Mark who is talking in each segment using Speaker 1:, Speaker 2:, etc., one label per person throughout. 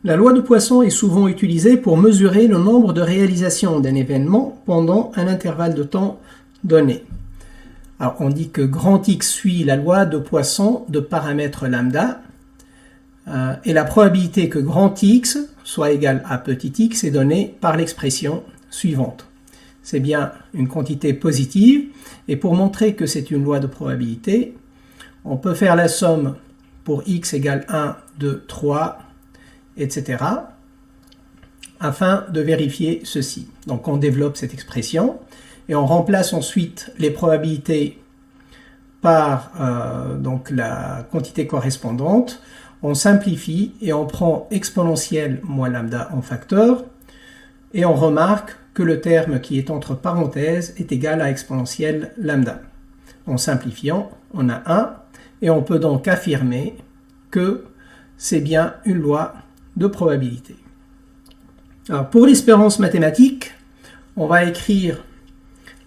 Speaker 1: La loi de Poisson est souvent utilisée pour mesurer le nombre de réalisations d'un événement pendant un intervalle de temps donné. Alors, on dit que grand X suit la loi de Poisson de paramètre lambda, et la probabilité que grand X soit égal à petit x est donnée par l'expression suivante. C'est bien une quantité positive, et pour montrer que c'est une loi de probabilité, on peut faire la somme pour x égale 1, 2, 3, etc., afin de vérifier ceci. Donc on développe cette expression, et on remplace ensuite les probabilités par donc la quantité correspondante. On simplifie et on prend exponentielle moins lambda en facteur, et on remarque que le terme qui est entre parenthèses est égal à exponentielle lambda. En simplifiant, on a 1, et on peut donc affirmer que c'est bien une loi de probabilité. Alors pour l'espérance mathématique, on va écrire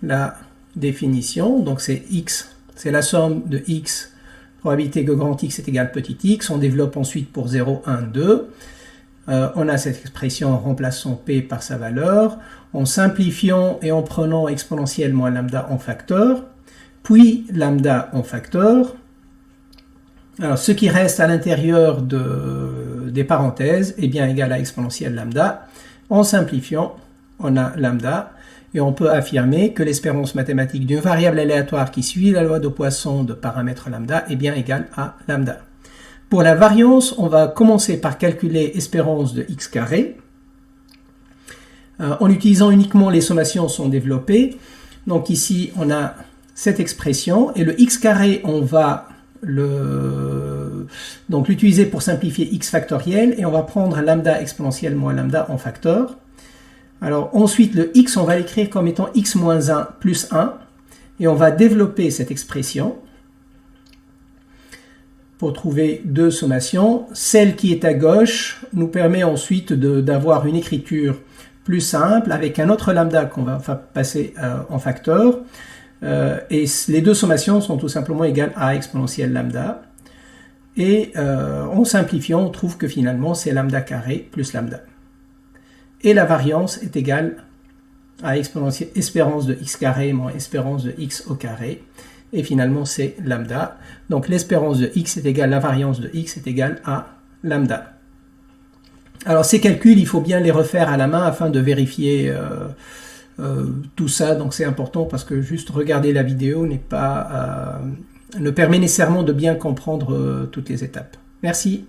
Speaker 1: la définition, donc c'est x, c'est la somme de x, probabilité que grand X est égal à petit x, on développe ensuite pour 0, 1, 2, on a cette expression en remplaçant p par sa valeur, en simplifiant et en prenant exponentielle moins lambda en facteur, puis lambda en facteur. Alors ce qui reste à l'intérieur des parenthèses est bien égal à exponentielle lambda. En simplifiant, on a lambda, et on peut affirmer que l'espérance mathématique d'une variable aléatoire qui suit la loi de Poisson de paramètre lambda est bien égale à lambda. Pour la variance, on va commencer par calculer espérance de x carré. En utilisant uniquement les sommations sont développées. Donc ici, on a cette expression, et le x carré, on va l'utiliser pour simplifier x factoriel, et on va prendre lambda exponentielle moins lambda en facteur. Alors ensuite, le x, on va l'écrire comme étant x moins 1 plus 1, et on va développer cette expression pour trouver deux sommations. Celle qui est à gauche nous permet ensuite d'avoir une écriture plus simple avec un autre lambda qu'on va passer en facteur, et les deux sommations sont tout simplement égales à exponentielle lambda, et en simplifiant, on trouve que finalement c'est lambda carré plus lambda. Et la variance est égale à espérance de x carré moins espérance de x au carré. Et finalement, c'est lambda. Donc l'espérance de x est égale, la variance de x est égale à lambda. Alors ces calculs, il faut bien les refaire à la main afin de vérifier tout ça. Donc c'est important parce que juste regarder la vidéo ne permet nécessairement de bien comprendre toutes les étapes. Merci.